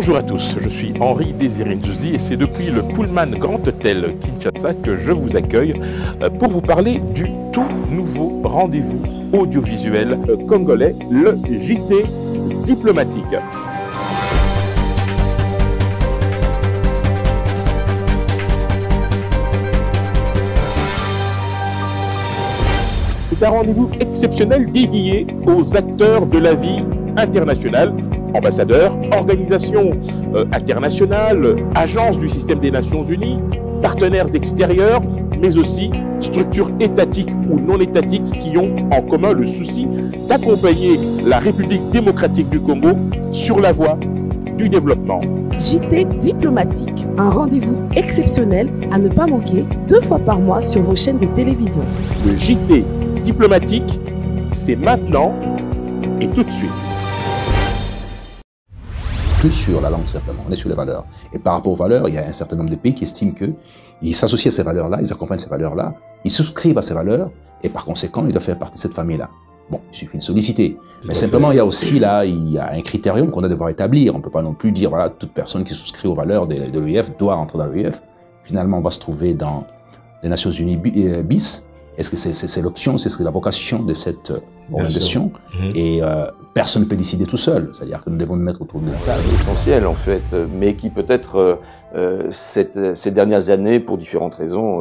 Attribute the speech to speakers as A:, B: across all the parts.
A: Bonjour à tous, je suis Henri Désiré Nzouzi et c'est depuis le Pullman Grand Hôtel Kinshasa que je vous accueille pour vous parler du tout nouveau rendez-vous audiovisuel congolais, le JT diplomatique. C'est un rendez-vous exceptionnel dédié aux acteurs de la vie internationale, ambassadeurs, organisations internationales, agences du système des Nations Unies, partenaires extérieurs, mais aussi structures étatiques ou non étatiques qui ont en commun le souci d'accompagner la République démocratique du Congo sur la voie du développement.
B: JT diplomatique, un rendez-vous exceptionnel à ne pas manquer 2 fois par mois sur vos chaînes de télévision.
A: Le JT diplomatique, c'est maintenant et tout de suite.
C: Plus sur la langue simplement, on est sur les valeurs. Et par rapport aux valeurs, il y a un certain nombre de pays qui estiment qu'ils s'associent à ces valeurs-là, ils accompagnent ces valeurs-là, ils souscrivent à ces valeurs, et par conséquent, ils doivent faire partie de cette famille-là. Bon, il suffit de solliciter. Mais simplement, il y a aussi là, il y a un critérium qu'on doit devoir établir. On ne peut pas non plus dire, voilà, toute personne qui souscrit aux valeurs de l'OIF doit entrer dans l'OIF. Finalement, on va se trouver dans les Nations Unies bis. Est-ce que c'est l'option, c'est la vocation de cette organisation? Et personne ne peut décider tout seul. C'est-à-dire que nous devons nous mettre autour de la table.
D: Essentiel en fait, mais qui peut-être ces dernières années, pour différentes raisons,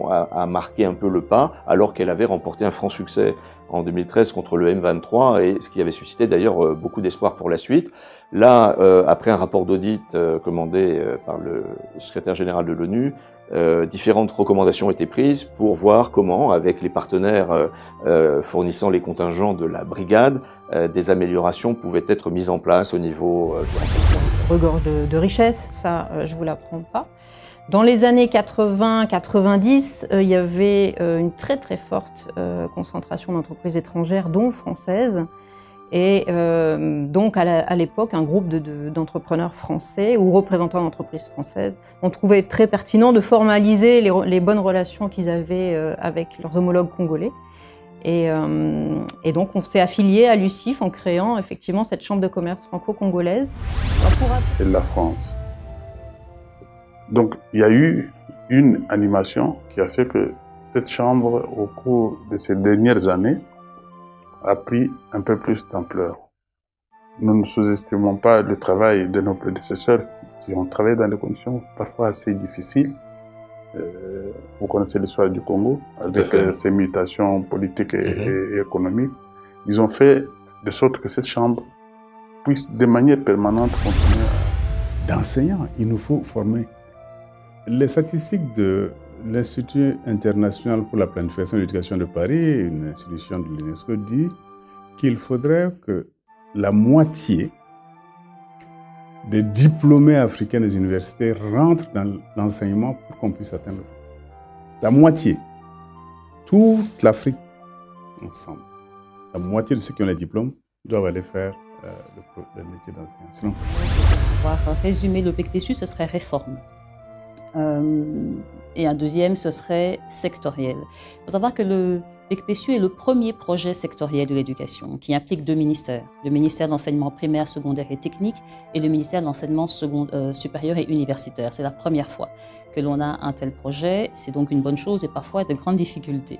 D: a marqué un peu le pas, alors qu'elle avait remporté un franc succès en 2013 contre le M23, et ce qui avait suscité d'ailleurs beaucoup d'espoir pour la suite. Là, après un rapport d'audit commandé par le secrétaire général de l'ONU, différentes recommandations ont été prises pour voir comment, avec les partenaires fournissant les contingents de la brigade, des améliorations pouvaient être mises en place au niveau du renforcement.
E: Regorge de richesses, ça je vous l'apprends pas. Dans les années 80-90, il y avait une très forte concentration d'entreprises étrangères, dont françaises. Et donc à l'époque, un groupe d'entrepreneurs français ou représentants d'entreprises françaises ont trouvé très pertinent de formaliser les bonnes relations qu'ils avaient avec leurs homologues congolais. Et donc on s'est affilié à l'UCIF en créant effectivement cette chambre de commerce franco-congolaise.
F: C'est de la France. Donc il y a eu une animation qui a fait que cette chambre, au cours de ces dernières années, a pris un peu plus d'ampleur. Nous ne sous-estimons pas le travail de nos prédécesseurs qui ont travaillé dans des conditions parfois assez difficiles. Vous connaissez l'histoire du Congo, avec ses mutations politiques et économiques. Ils ont fait de sorte que cette chambre puisse de manière permanente continuer.
G: D'enseignants, il nous faut former. Les statistiques de l'Institut international pour la planification et l'éducation de Paris, une institution de l'UNESCO, dit qu'il faudrait que la moitié des diplômés africains des universités rentrent dans l'enseignement pour qu'on puisse atteindre le but. La moitié. Toute l'Afrique ensemble. La moitié de ceux qui ont les diplômes doivent aller faire le métier d'enseignant. Sinon...
H: Pour pouvoir résumer le PEC-PSU, ce serait réforme. Et un deuxième, ce serait sectoriel. Il faut savoir que le PEC-PSU est le premier projet sectoriel de l'éducation qui implique 2 ministères. Le ministère de l'enseignement primaire, secondaire et technique et le ministère de l'enseignement supérieur et universitaire. C'est la première fois que l'on a un tel projet. C'est donc une bonne chose et parfois de grandes difficultés.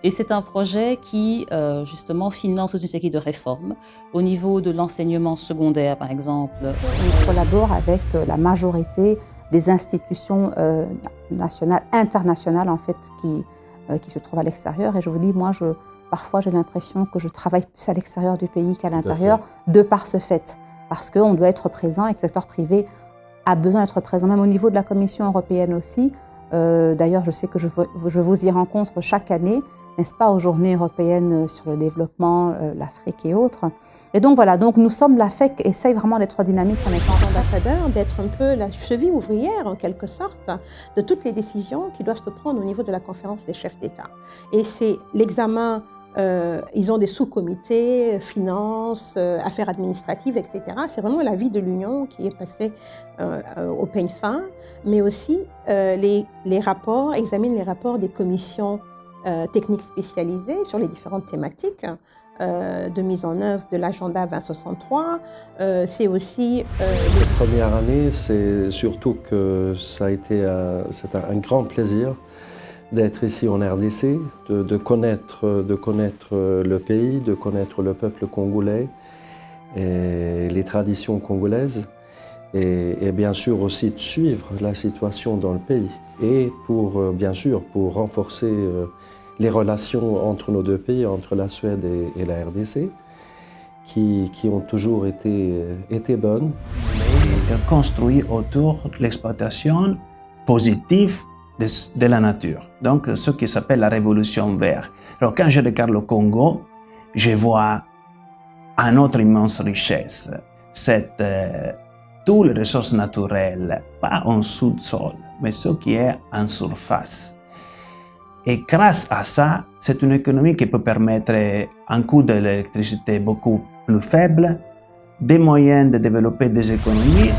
H: Et c'est un projet qui, justement, finance toute une série de réformes. Au niveau de l'enseignement secondaire, par exemple.
I: On collabore avec la majorité des institutions nationales, internationales en fait, qui se trouvent à l'extérieur. Et je vous dis, moi, parfois j'ai l'impression que je travaille plus à l'extérieur du pays qu'à l'intérieur, de par ce fait. Parce qu'on doit être présent et que le secteur privé a besoin d'être présent, même au niveau de la Commission européenne aussi. D'ailleurs, je sais que je vous y rencontre chaque année, n'est-ce pas, aux Journées européennes sur le développement, l'Afrique et autres. Et donc voilà, donc nous sommes, la FEC essaye vraiment d'être dynamique en étant
J: ambassadeur, d'être un peu la cheville ouvrière en quelque sorte de toutes les décisions qui doivent se prendre au niveau de la conférence des chefs d'État. Et c'est l'examen, ils ont des sous-comités, finances, affaires administratives, etc. C'est vraiment la vie de l'Union qui est passée au peigne fin, mais aussi les rapports, examinent les rapports des commissions techniques spécialisées sur les différentes thématiques. de mise en œuvre de l'agenda 2063. C'est aussi...
K: Cette première année, c'est surtout que c'est un grand plaisir d'être ici en RDC, de connaître le pays, de connaître le peuple congolais et les traditions congolaises et bien sûr aussi de suivre la situation dans le pays et bien sûr pour renforcer les relations entre nos deux pays, entre la Suède et la RDC, qui ont toujours été bonnes.
L: Construit autour de l'exploitation positive de la nature, donc ce qui s'appelle la révolution verte. Alors quand je regarde le Congo, je vois une autre immense richesse, toutes les ressources naturelles, pas en sous-sol, mais ce qui est en surface. Et grâce à ça, c'est une économie qui peut permettre un coût de l'électricité beaucoup plus faible, des moyens de développer des économies.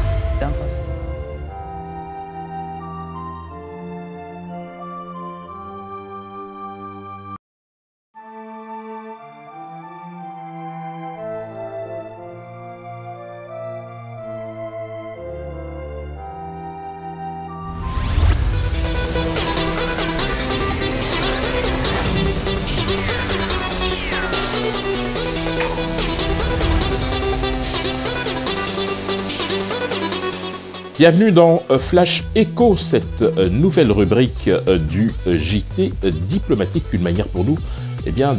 A: Bienvenue dans Flash Echo, cette nouvelle rubrique du JT diplomatique, une manière pour nous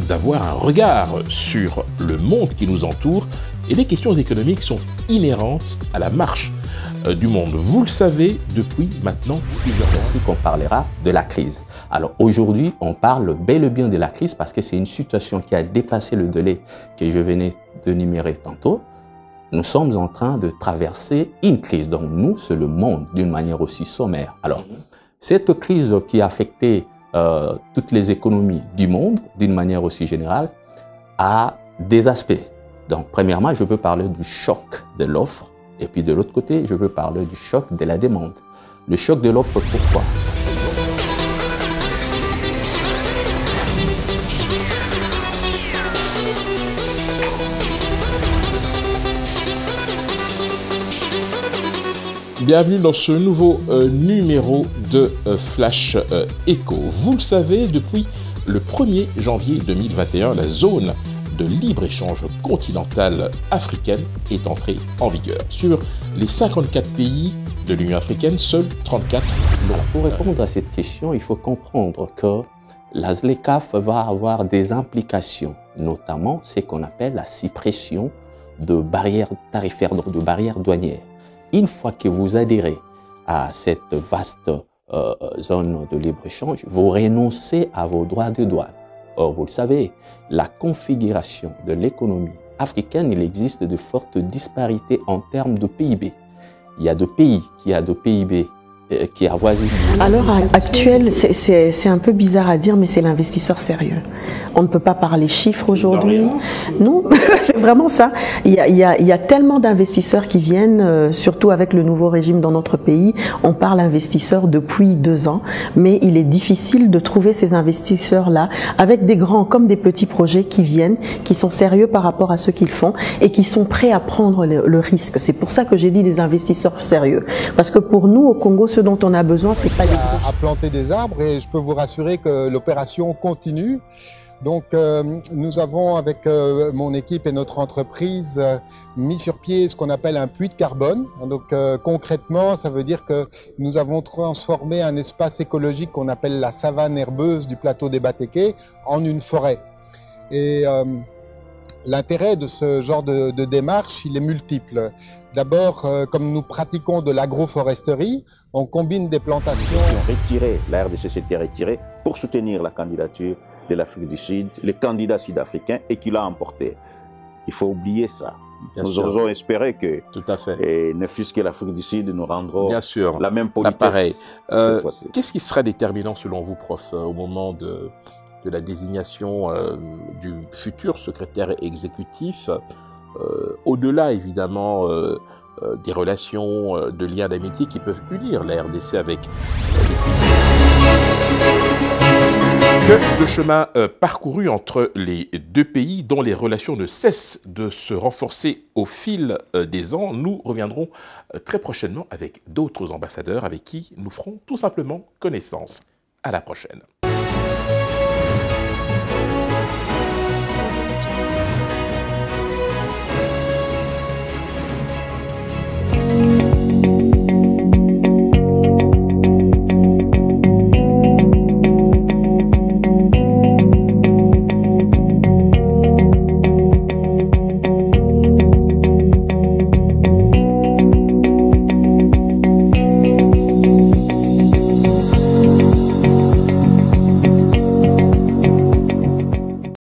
A: d'avoir un regard sur le monde qui nous entoure, et les questions économiques sont inhérentes à la marche du monde. Vous le savez depuis maintenant plusieurs années.
M: Ainsi qu'on parlera de la crise. Alors aujourd'hui, on parle bel et bien de la crise parce que c'est une situation qui a dépassé le délai que je venais d'énumérer tantôt. Nous sommes en train de traverser une crise. Donc nous, c'est le monde d'une manière aussi sommaire. Alors, cette crise qui a affecté toutes les économies du monde d'une manière aussi générale a des aspects. Donc, premièrement, je peux parler du choc de l'offre et puis de l'autre côté, je peux parler du choc de la demande. Le choc de l'offre, pourquoi ?
A: Bienvenue dans ce nouveau numéro de Flash Echo. Vous le savez, depuis le 1er janvier 2021, la zone de libre-échange continentale africaine est entrée en vigueur. Sur les 54 pays de l'Union africaine, seuls 34 l'ont.
M: Pour répondre à cette question, il faut comprendre que la ZLECAf va avoir des implications, notamment ce qu'on appelle la suppression de barrières tarifaires, de barrières douanières. Une fois que vous adhérez à cette vaste zone de libre-échange, vous renoncez à vos droits de douane. Or, vous le savez, la configuration de l'économie africaine, il existe de fortes disparités en termes de PIB. Il y a des pays qui ont de PIB qui avoisinent.
N: À l'heure actuelle, c'est un peu bizarre à dire, mais c'est l'investisseur sérieux. On ne peut pas parler chiffres aujourd'hui. Non, c'est vraiment ça. Il y a tellement d'investisseurs qui viennent, surtout avec le nouveau régime dans notre pays. On parle investisseurs depuis 2 ans, mais il est difficile de trouver ces investisseurs-là avec des grands comme des petits projets qui viennent, qui sont sérieux par rapport à ce qu'ils font et qui sont prêts à prendre le risque. C'est pour ça que j'ai dit des investisseurs sérieux. Parce que pour nous, au Congo, ce dont on a besoin, c'est pas des gros...
O: à planter des arbres, et je peux vous rassurer que l'opération continue. Donc nous avons avec mon équipe et notre entreprise mis sur pied ce qu'on appelle un puits de carbone. Donc concrètement, ça veut dire que nous avons transformé un espace écologique qu'on appelle la savane herbeuse du plateau des Batéké en une forêt. Et l'intérêt de ce genre de démarche, il est multiple. D'abord, comme nous pratiquons de l'agroforesterie, on combine des plantations...
P: La RDC s'était retirée pour soutenir la candidature de l'Afrique du Sud, le candidat sud-africain, et qui l'a emporté. Il faut oublier ça. Nous osons espérer que, ne fût-ce que l'Afrique du Sud, nous rendrons la même politesse cette fois-ci.
A: Qu'est-ce qui sera déterminant selon vous, prof, au moment de la désignation du futur secrétaire exécutif, au-delà évidemment des relations, de liens d'amitié qui peuvent unir la RDC avec les pays. Que de chemin parcouru entre les deux pays dont les relations ne cessent de se renforcer au fil des ans. Nous reviendrons très prochainement avec d'autres ambassadeurs avec qui nous ferons tout simplement connaissance. À la prochaine.